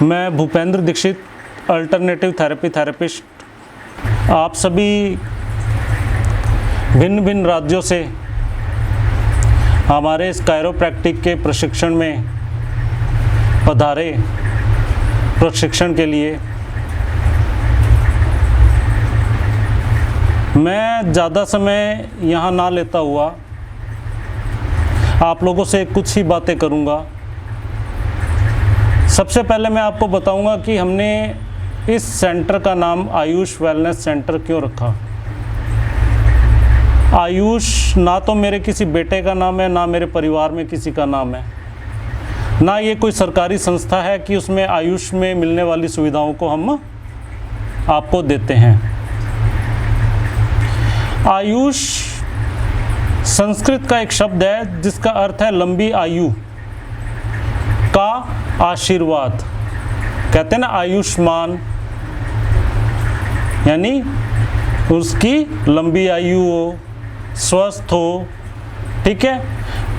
मैं Bhupendra Dikshit, alternative therapy therapist. आप सभी भिन्न भिन्न राज्यों से हमारे इस कायरोप्रैक्टिक के प्रशिक्षण में पधारे प्रशिक्षण के लिए। मैं ज़्यादा समय यहाँ ना लेता हुआ आप लोगों से कुछ ही बातें करूँगा। सबसे पहले मैं आपको बताऊंगा कि हमने इस सेंटर का नाम आयुष वेलनेस सेंटर क्यों रखा। आयुष ना तो मेरे किसी बेटे का नाम है, ना मेरे परिवार में किसी का नाम है, ना ये कोई सरकारी संस्था है कि उसमें आयुष में मिलने वाली सुविधाओं को हम आपको देते हैं। आयुष संस्कृत का एक शब्द है जिसका अर्थ है लंबी आयु का आशीर्वाद। कहते हैं ना आयुष्मान, यानी उसकी लंबी आयु हो, स्वस्थ हो। ठीक है,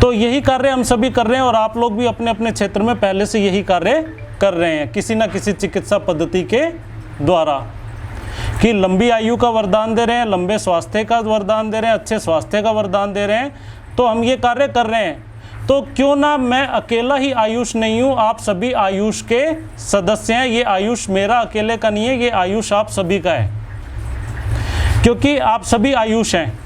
तो यही कार्य हम सभी कर रहे हैं और आप लोग भी अपने अपने क्षेत्र में पहले से यही कार्य कर रहे हैं किसी न किसी चिकित्सा पद्धति के द्वारा, कि लंबी आयु का वरदान दे रहे हैं, लंबे स्वास्थ्य का वरदान दे रहे हैं, अच्छे स्वास्थ्य का वरदान दे रहे हैं। तो हम ये कार्य कर रहे हैं, तो क्यों ना मैं अकेला ही आयुष नहीं हूँ, आप सभी आयुष के सदस्य हैं। ये आयुष मेरा अकेले का नहीं है, ये आयुष आप सभी का है, क्योंकि आप सभी आयुष हैं।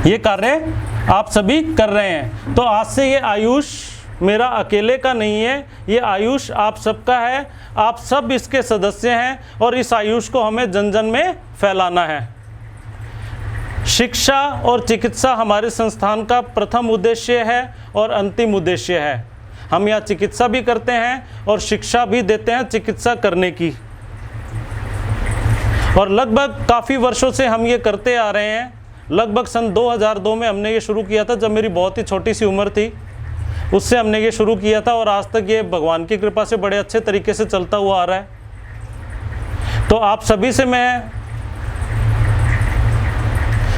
ये कार्य आप सभी कर रहे हैं, तो आज से ये आयुष मेरा अकेले का नहीं है, ये आयुष आप सबका है। आप सब इसके सदस्य हैं और इस आयुष को हमें जन जन में फैलाना है। शिक्षा और चिकित्सा हमारे संस्थान का प्रथम उद्देश्य है और अंतिम उद्देश्य है। हम यहाँ चिकित्सा भी करते हैं और शिक्षा भी देते हैं चिकित्सा करने की, और लगभग काफ़ी वर्षों से हम ये करते आ रहे हैं। लगभग सन 2002 में हमने ये शुरू किया था, जब मेरी बहुत ही छोटी सी उम्र थी, उससे हमने ये शुरू किया था और आज तक ये भगवान की कृपा से बड़े अच्छे तरीके से चलता हुआ आ रहा है। तो आप सभी से मैं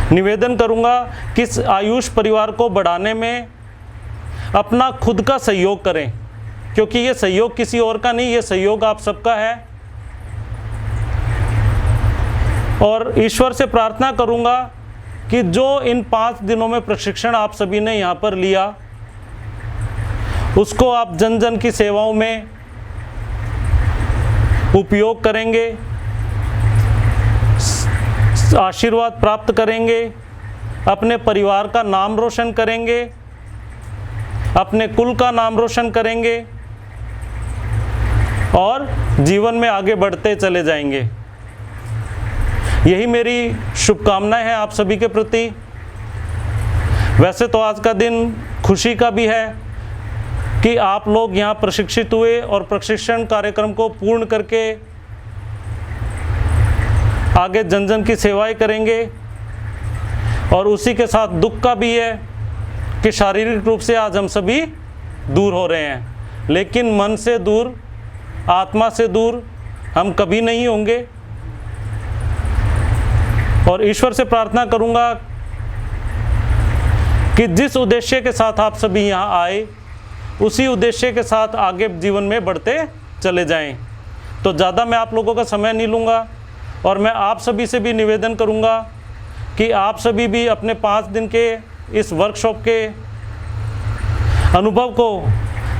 निवेदन करूंगा कि इस आयुष परिवार को बढ़ाने में अपना खुद का सहयोग करें, क्योंकि ये सहयोग किसी और का नहीं, ये सहयोग आप सबका है। और ईश्वर से प्रार्थना करूंगा कि जो इन 5 दिनों में प्रशिक्षण आप सभी ने यहाँ पर लिया, उसको आप जन जन की सेवाओं में उपयोग करेंगे, आशीर्वाद प्राप्त करेंगे, अपने परिवार का नाम रोशन करेंगे, अपने कुल का नाम रोशन करेंगे और जीवन में आगे बढ़ते चले जाएंगे। यही मेरी शुभकामनाएं हैं आप सभी के प्रति। वैसे तो आज का दिन खुशी का भी है कि आप लोग यहाँ प्रशिक्षित हुए और प्रशिक्षण कार्यक्रम को पूर्ण करके आगे जन जन की सेवाएं करेंगे। और उसी के साथ दुख का भी है कि शारीरिक रूप से आज हम सभी दूर हो रहे हैं, लेकिन मन से दूर, आत्मा से दूर हम कभी नहीं होंगे। और ईश्वर से प्रार्थना करूंगा कि जिस उद्देश्य के साथ आप सभी यहाँ आए, उसी उद्देश्य के साथ आगे जीवन में बढ़ते चले जाएं। तो ज़्यादा मैं आप लोगों का समय नहीं लूँगा और मैं आप सभी से भी निवेदन करूँगा कि आप सभी भी अपने 5 दिन के इस वर्कशॉप के अनुभव को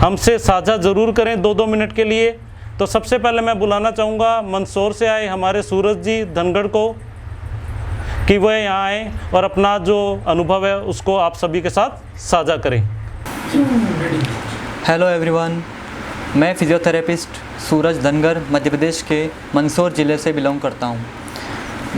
हमसे साझा ज़रूर करें 2-2 मिनट के लिए। तो सबसे पहले मैं बुलाना चाहूँगा मंदसौर से आए हमारे सूरज जी धनगढ़ को, कि वह यहाँ आए और अपना जो अनुभव है उसको आप सभी के साथ साझा करें। हेलो एवरीवन, मैं फिजियोथेरेपिस्ट सूरज धनगढ़ मध्य प्रदेश के मंदसौर ज़िले से बिलोंग करता हूँ।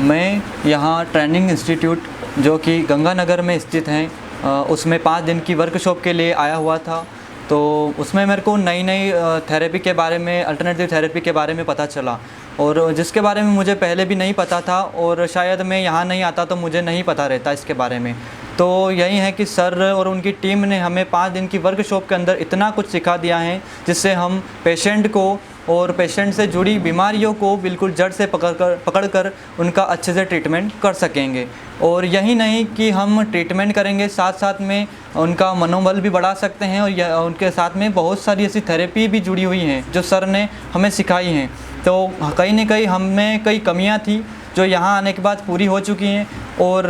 मैं यहाँ ट्रेनिंग इंस्टीट्यूट जो कि गंगानगर में स्थित हैं उसमें 5 दिन की वर्कशॉप के लिए आया हुआ था। तो उसमें मेरे को नई नई थेरेपी के बारे में, अल्टरनेटिव थेरेपी के बारे में पता चला, और जिसके बारे में मुझे पहले भी नहीं पता था और शायद मैं यहाँ नहीं आता तो मुझे नहीं पता रहता इसके बारे में। तो यही है कि सर और उनकी टीम ने हमें 5 दिन की वर्कशॉप के अंदर इतना कुछ सिखा दिया है जिससे हम पेशेंट को और पेशेंट से जुड़ी बीमारियों को बिल्कुल जड़ से पकड़कर उनका अच्छे से ट्रीटमेंट कर सकेंगे। और यही नहीं कि हम ट्रीटमेंट करेंगे, साथ साथ में उनका मनोबल भी बढ़ा सकते हैं और उनके साथ में बहुत सारी ऐसी थेरेपी भी जुड़ी हुई हैं जो सर ने हमें सिखाई हैं। तो कहीं ना कहीं हमें कई कमियां थी जो यहाँ आने के बाद पूरी हो चुकी हैं। और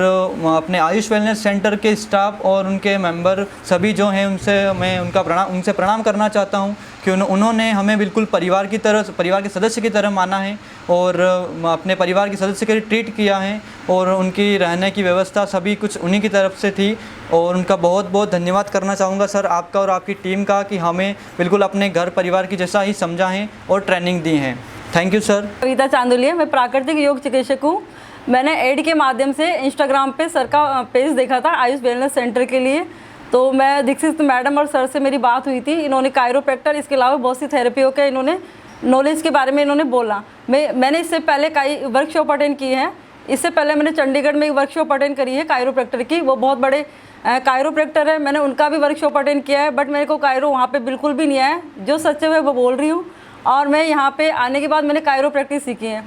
अपने आयुष वेलनेस सेंटर के स्टाफ और उनके मेंबर सभी जो हैं मैं उनसे प्रणाम करना चाहता हूँ कि उन्होंने हमें बिल्कुल परिवार के सदस्य की तरह माना है और अपने परिवार के सदस्य के ट्रीट किया है और उनकी रहने की व्यवस्था सभी कुछ उन्हीं की तरफ से थी। और उनका बहुत बहुत धन्यवाद करना चाहूँगा सर आपका और आपकी टीम का कि हमें बिल्कुल अपने घर परिवार की जैसा ही समझा है और ट्रेनिंग दी है। Thank you sir. Kavita Chanduliya, मैं प्राकृतिक योग चिकित्सक हूँ। मैंने एड के माध्यम से इंस्टाग्राम पे सर का पेज देखा था आयुष वेलनेस सेंटर के लिए, तो मैं दीक्षित मैडम और सर से मेरी बात हुई थी। इन्होंने कायरोप्रैक्टर, इसके अलावा बहुत सी थेरेपियों के इन्होंने नॉलेज के बारे में इन्होंने बोला। मैंने इससे पहले कई वर्कशॉप अटेंड की है। इससे पहले मैंने चंडीगढ़ में एक वर्कशॉप अटेंड करी है कायरोप्रैक्टर की, वो बहुत बड़े कायरोप्रैक्टर है, मैंने उनका भी वर्कशॉप अटेंड किया है, बट मेरे को कायरो वहाँ पे बिल्कुल भी नहीं आया। जो सच है वो बोल रही हूँ। और मैं यहाँ पे आने के बाद मैंने कायरोप्रैक्टिस सीखी है।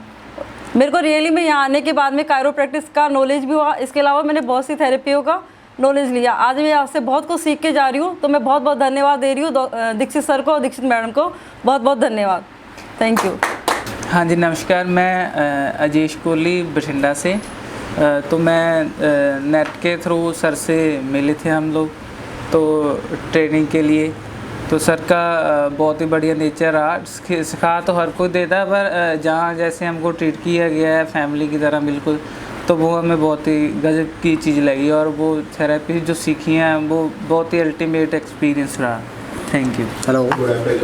मेरे को रियली में यहाँ आने के बाद में कायरोप्रैक्टिस का नॉलेज भी हुआ। इसके अलावा मैंने बहुत सी थेरेपियों का नॉलेज लिया। आज मैं आपसे बहुत कुछ सीख के जा रही हूँ, तो मैं बहुत बहुत धन्यवाद दे रही हूँ दीक्षित सर को और दीक्षित मैडम को। बहुत बहुत धन्यवाद। Thank you. हाँ जी, नमस्कार। मैं अजीश कोहली बठिंडा से। तो मैं नेट के थ्रू सर से मिले थे हम लोग तो ट्रेनिंग के लिए। तो सर का बहुत ही बढ़िया नेचर रहा। सिखा तो हर कोई देता है, पर जहाँ जैसे हमको ट्रीट किया गया है फैमिली की तरह बिल्कुल, तो वो हमें बहुत ही गजब की चीज़ लगी और वो थेरेपी जो सीखी हैं वो बहुत ही अल्टीमेट एक्सपीरियंस रहा। Thank you. हेलो,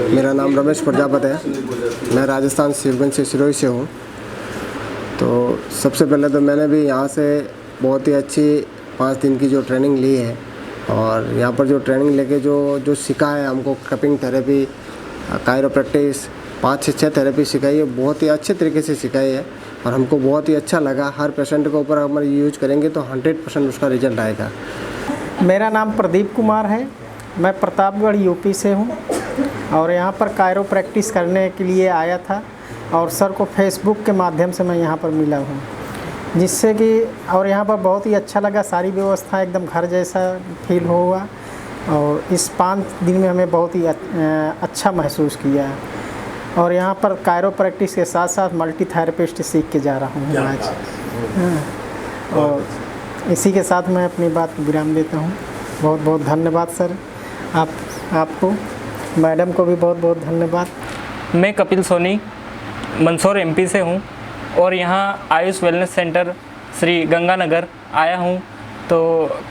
मेरा नाम रमेश प्रजापति है। मैं राजस्थान शिवगंज से सिरोही से हूँ। तो सबसे पहले तो मैंने भी यहाँ से बहुत ही अच्छी 5 दिन की जो ट्रेनिंग ली है और यहाँ पर जो ट्रेनिंग लेके जो सीखा है हमको, कपिंग थेरेपी, कायरोप्रैक्टिस, 5 से 6 थेरेपी सिखाई है, बहुत ही अच्छे तरीके से सिखाई है और हमको बहुत ही अच्छा लगा। हर पेशेंट के ऊपर हम यूज करेंगे तो 100% उसका रिजल्ट आएगा। मेरा नाम प्रदीप कुमार है। मैं प्रतापगढ़ यूपी से हूँ और यहाँ पर कायरोप्रैक्टिस करने के लिए आया था और सर को फेसबुक के माध्यम से मैं यहाँ पर मिला हूँ, जिससे कि और यहाँ पर बहुत ही अच्छा लगा। सारी व्यवस्था एकदम घर जैसा फील हुआ और इस 5 दिन में हमें बहुत ही अच्छा महसूस किया है। और यहाँ पर कायरोप्रैक्टिस के साथ साथ मल्टी थेरेपिस्ट सीख के जा रहा हूँ आज। और इसी के साथ मैं अपनी बात को विराम देता हूँ। बहुत बहुत धन्यवाद सर, आपको, मैडम को भी बहुत बहुत धन्यवाद। मैं कपिल सोनी मंदसौर एमपी से हूँ और यहाँ आयुष वेलनेस सेंटर श्री गंगानगर आया हूँ तो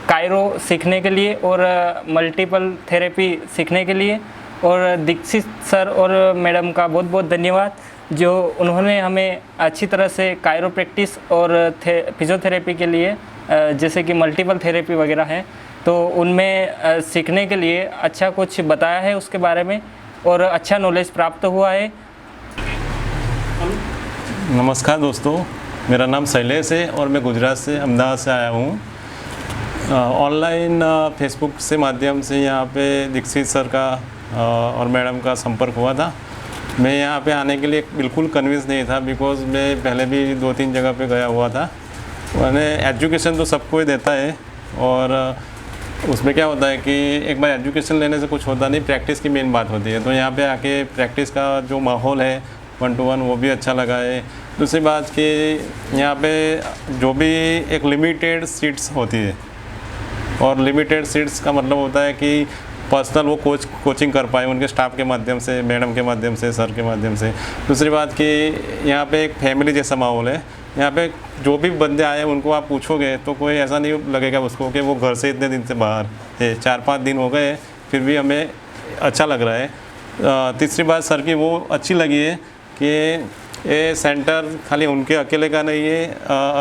कायरो सीखने के लिए और मल्टीपल थेरेपी सीखने के लिए। और दीक्षित सर और मैडम का बहुत बहुत धन्यवाद जो उन्होंने हमें अच्छी तरह से कायरोप्रैक्टिस और फिजियोथेरेपी के लिए जैसे कि मल्टीपल थेरेपी वगैरह है तो उनमें सीखने के लिए अच्छा कुछ बताया है उसके बारे में और अच्छा नॉलेज प्राप्त हुआ है। नमस्कार दोस्तों, मेरा नाम शैलेश है और मैं गुजरात से अहमदाबाद से आया हूँ। ऑनलाइन फेसबुक से माध्यम से यहाँ पे दीक्षित सर का और मैडम का संपर्क हुआ था। मैं यहाँ पे आने के लिए बिल्कुल कन्विंस नहीं था बिकॉज़ मैं पहले भी 2-3 जगह पे गया हुआ था। मैंने एजुकेशन तो सबको ही देता है और उसमें क्या होता है कि एक बार एजुकेशन लेने से कुछ होता नहीं, प्रैक्टिस की मेन बात होती है। तो यहाँ पे आके प्रैक्टिस का जो माहौल है 1-to-1 वो भी अच्छा लगा है। दूसरी बात कि यहाँ पे जो भी एक लिमिटेड सीट्स होती है और लिमिटेड सीट्स का मतलब होता है कि पर्सनल वो कोचिंग कर पाए उनके स्टाफ के माध्यम से, मैडम के माध्यम से, सर के माध्यम से। दूसरी बात कि यहाँ पे एक फैमिली जैसा माहौल है। यहाँ पे जो भी बंदे आए उनको आप पूछोगे तो कोई ऐसा नहीं लगेगा उसको कि वो घर से इतने दिन से बाहर है। 4-5 दिन हो गए फिर भी हमें अच्छा लग रहा है। तीसरी बात सर की वो अच्छी लगी है कि ये सेंटर खाली उनके अकेले का नहीं है।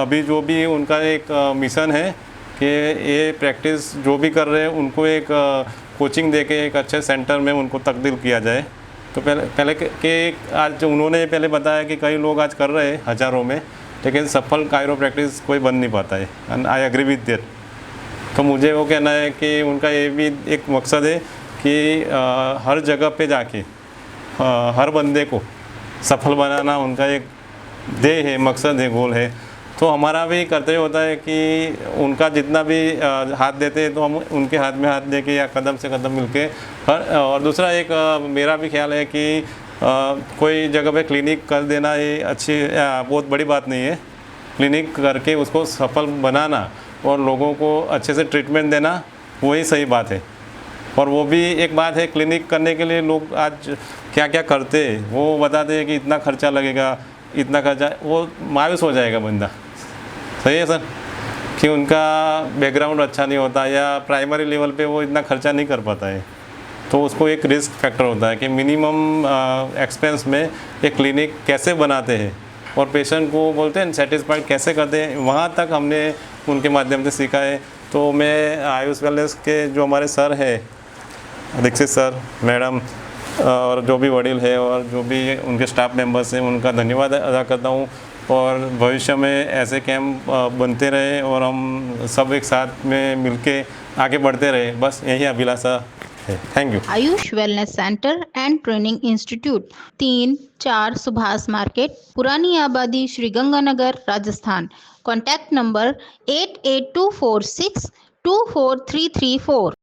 अभी जो भी उनका एक मिशन है कि ये प्रैक्टिस जो भी कर रहे हैं उनको एक कोचिंग देके एक अच्छे सेंटर में उनको तब्दील किया जाए। तो पहले के आज उन्होंने पहले बताया कि कई लोग आज कर रहे हैं हज़ारों में, लेकिन सफल कायरो प्रैक्टिस कोई बन नहीं पाता है। And I agree with that. तो मुझे वो कहना है कि उनका ये भी एक मकसद है कि हर जगह पे जाके हर बंदे को सफल बनाना उनका एक ध्येय है, मकसद है, गोल है। तो हमारा भी कर्तव्य होता है कि उनका जितना भी हाथ देते हैं तो हम उनके हाथ में हाथ दे के या कदम से कदम मिलके और दूसरा एक मेरा भी ख्याल है कि कोई जगह पे क्लिनिक कर देना ये अच्छी बहुत बड़ी बात नहीं है। क्लिनिक करके उसको सफल बनाना और लोगों को अच्छे से ट्रीटमेंट देना वही सही बात है। और वो भी एक बात है, क्लिनिक करने के लिए लोग आज क्या क्या करते हैं वो बताते हैं कि इतना खर्चा लगेगा, इतना खर्चा, वो मायूस हो जाएगा बंदा। सही है सर, कि उनका बैकग्राउंड अच्छा नहीं होता या प्राइमरी लेवल पे वो इतना खर्चा नहीं कर पाता है, तो उसको एक रिस्क फैक्टर होता है कि मिनिमम एक्सपेंस में एक क्लिनिक कैसे बनाते हैं और पेशेंट को बोलते हैं सेटिस्फाइड कैसे करते हैं, वहाँ तक हमने उनके माध्यम से सीखा है। तो मैं आयुष वेलनेस के जो हमारे सर है, दीक्षित सर, मैडम और जो भी वडील है और जो भी उनके स्टाफ मेंबर्स हैं, उनका धन्यवाद अदा करता हूँ। और भविष्य में ऐसे कैंप बनते रहे और हम सब एक साथ में मिलके आगे बढ़ते रहे, बस यही अभिलाषा है। Thank you. Ayush wellness centre and training institute 3-4 Subhash market, पुरानी आबादी, श्री गंगानगर, राजस्थान। Contact number 8824624334।